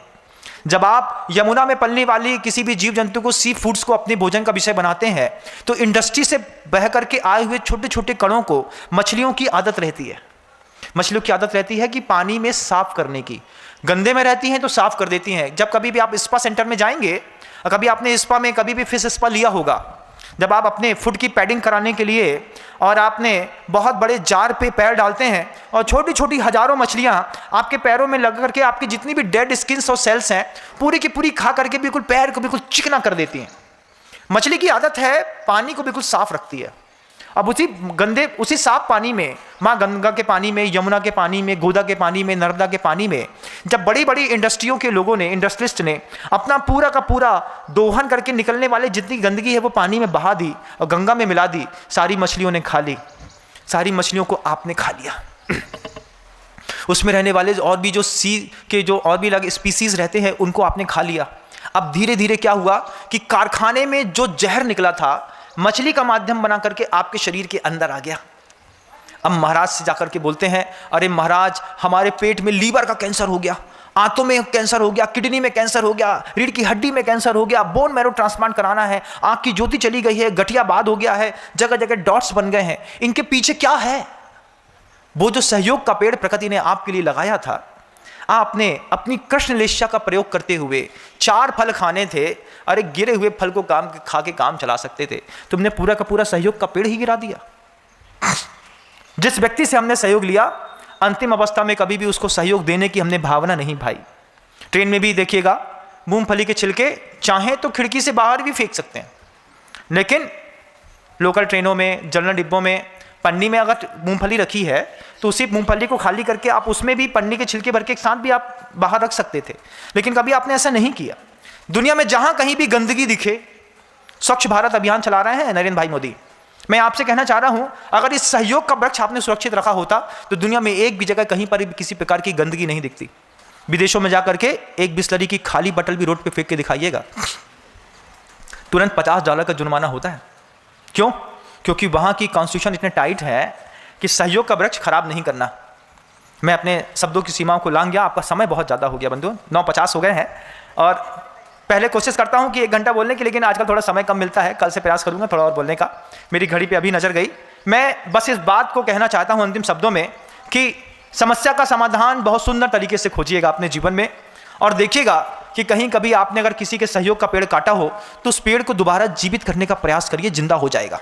जब आप यमुना में पलने वाली किसी भी जीव जंतु को, सी फूड्स को अपने भोजन का विषय बनाते हैं, तो इंडस्ट्री से बह करके आए हुए छोटे छोटे कणों को मछलियों की आदत रहती है। मछलियों की आदत रहती है कि पानी में साफ करने की, गंदे में रहती हैं तो साफ कर देती हैं। जब कभी भी आप स्पा सेंटर में जाएंगे, कभी आपने स्पा में कभी भी फिश स्पा लिया होगा, जब आप अपने फुट की पैडिंग कराने के लिए और आपने बहुत बड़े जार पे पैर डालते हैं और छोटी छोटी हजारों मछलियां आपके पैरों में लग करके आपकी जितनी भी डेड स्किन्स और सेल्स हैं पूरी की पूरी खा करके बिल्कुल पैर को बिल्कुल चिकना कर देती हैं। मछली की आदत है पानी को बिल्कुल साफ रखती है। अब उसी साफ पानी में, माँ गंगा के पानी में, यमुना के पानी में, गोदा के पानी में, नर्मदा के पानी में, जब बड़ी बड़ी इंडस्ट्रियों के लोगों ने, इंडस्ट्रियलिस्ट ने अपना पूरा का पूरा दोहन करके निकलने वाले जितनी गंदगी है वो पानी में बहा दी और गंगा में मिला दी, सारी मछलियों ने खा ली, सारी मछलियों को आपने खा लिया। उसमें रहने वाले और भी जो सी के जो और भी अलग स्पीसीज रहते हैं उनको आपने खा लिया। अब धीरे धीरे क्या हुआ कि कारखाने में जो जहर निकला था मछली का माध्यम बना करके आपके शरीर के अंदर आ गया। अब महाराज से जाकर के बोलते हैं, अरे महाराज हमारे पेट में लीवर का कैंसर हो गया, आंतों में कैंसर हो गया, किडनी में कैंसर हो गया, रीढ़ की हड्डी में कैंसर हो गया, बोन मैरो ट्रांसप्लांट कराना है, आंख की ज्योति चली गई है, गठिया बाद हो गया है, जगह जगह डॉट्स बन गए हैं। इनके पीछे क्या है? वो जो सहयोग का पेड़ प्रकृति ने आपके लिए लगाया था, आपने अपनी कृष्ण लेशा का प्रयोग करते हुए 4 फल खाने थे, अरे गिरे हुए फल को खा के काम चला सकते थे, तुमने पूरा का पूरा सहयोग का पेड़ ही गिरा दिया। जिस व्यक्ति से हमने सहयोग लिया, अंतिम अवस्था में कभी भी उसको सहयोग देने की हमने भावना नहीं भाई। ट्रेन में भी देखिएगा, मूंगफली के छिलके चाहे तो खिड़की से बाहर भी फेंक सकते हैं, लेकिन लोकल ट्रेनों में, जनरल डिब्बों में पन्नी में अगर मूंगफली रखी है तो उसी मूंगफली को खाली करके आप उसमें भी पन्नी के छिलके भर के एक साथ भी आप बाहर रख सकते थे, लेकिन कभी आपने ऐसा नहीं किया। दुनिया में जहां कहीं भी गंदगी दिखे, स्वच्छ भारत अभियान चला रहे हैं नरेंद्र भाई मोदी, मैं आपसे कहना चाह रहा हूं, अगर इस सहयोग का वृक्ष आपने सुरक्षित रखा होता तो दुनिया में एक भी जगह कहीं पर भी किसी प्रकार की गंदगी नहीं दिखती। विदेशों में जाकर के एक बिस्लरी की खाली बटल भी रोड पे फेंक के दिखाइएगा, तुरंत $50 का जुर्माना होता है। क्यों? क्योंकि वहां की कॉन्स्टिट्यूशन इतने टाइट है कि सहयोग का वृक्ष खराब नहीं करना। मैं अपने शब्दों की सीमाओं को लांघ गया, आपका समय बहुत ज़्यादा हो गया बंधु, 9:50 हो गए हैं, और पहले कोशिश करता हूं कि 1 घंटा बोलने की, लेकिन आजकल थोड़ा समय कम मिलता है, कल से प्रयास करूंगा थोड़ा और बोलने का। मेरी घड़ी पे अभी नजर गई। मैं बस इस बात को कहना चाहता हूं अंतिम शब्दों में कि समस्या का समाधान बहुत सुंदर तरीके से खोजिएगा अपने जीवन में, और देखिएगा कि कहीं कभी आपने अगर किसी के सहयोग का पेड़ काटा हो तो उस पेड़ को दोबारा जीवित करने का प्रयास करिए, जिंदा हो जाएगा।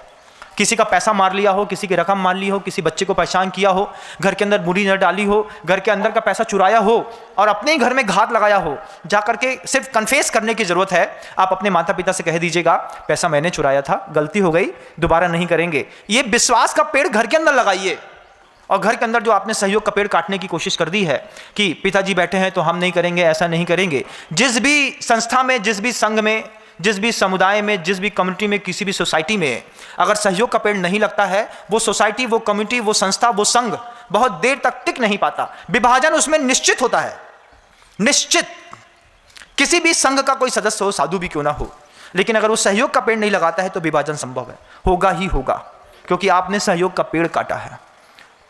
किसी का पैसा मार लिया हो, किसी की रकम मार ली हो, किसी बच्चे को परेशान किया हो, घर के अंदर बुरी नजर डाली हो, घर के अंदर का पैसा चुराया हो और अपने ही घर में घात लगाया हो, जाकर के सिर्फ कन्फेस करने की जरूरत है। आप अपने माता पिता से कह दीजिएगा, पैसा मैंने चुराया था, गलती हो गई, दोबारा नहीं करेंगे। ये विश्वास का पेड़ घर के अंदर लगाइए, और घर के अंदर जो आपने सहयोग का पेड़ काटने की कोशिश कर दी है कि पिताजी बैठे हैं तो हम नहीं करेंगे, ऐसा नहीं करेंगे। जिस भी संस्था में, जिस भी संघ में, जिस भी समुदाय में, जिस भी कम्युनिटी में, किसी भी सोसाइटी में अगर सहयोग का पेड़ नहीं लगता है, वो सोसाइटी, वो कम्युनिटी, वो संस्था, वो संघ बहुत देर तक टिक नहीं पाता। विभाजन उसमें निश्चित होता है, निश्चित। किसी भी संघ का कोई सदस्य हो, साधु भी क्यों ना हो, लेकिन अगर वो सहयोग का पेड़ नहीं लगाता है तो विभाजन संभव है, होगा ही होगा, क्योंकि आपने सहयोग का पेड़ काटा है।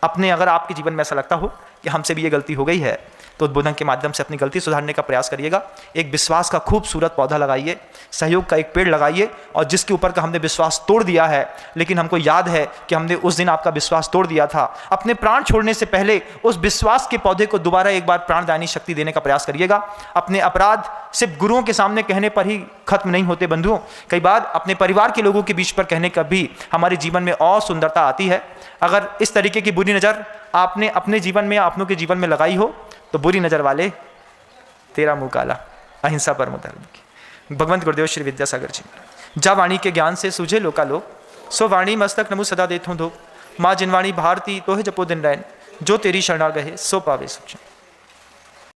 अपने अगर आपके जीवन में ऐसा लगता हो कि हमसे भी ये गलती हो गई है, तो उद्बोधन के माध्यम से अपनी गलती सुधारने का प्रयास करिएगा। एक विश्वास का खूबसूरत पौधा लगाइए, सहयोग का एक पेड़ लगाइए, और जिसके ऊपर का हमने विश्वास तोड़ दिया है, लेकिन हमको याद है कि हमने उस दिन आपका विश्वास तोड़ दिया था, अपने प्राण छोड़ने से पहले उस विश्वास के पौधे को दोबारा एक बार प्राणदायी शक्ति देने का प्रयास करिएगा। अपने अपराध सिर्फ गुरुओं के सामने कहने पर ही खत्म नहीं होते बंधुओं, कई बार अपने परिवार के लोगों के बीच पर कहने का भी हमारे जीवन में और सुंदरता आती है। अगर इस तरीके की बुरी नज़र आपने अपने जीवन में या अपनों के जीवन में लगाई हो तो बुरी नज़र वाले तेरा मुंह काला, अहिंसा परमो धर्म की। भगवंत गुरुदेव श्री विद्यासागर जी। जा वाणी के ज्ञान से सूझे लोकालोक, सो वाणी मस्तक नमु सदा देथों धो। माँ जिनवाणी भारती तो है जपो दिन रैन, जो तेरी शरणा गहे सो पावे सुख।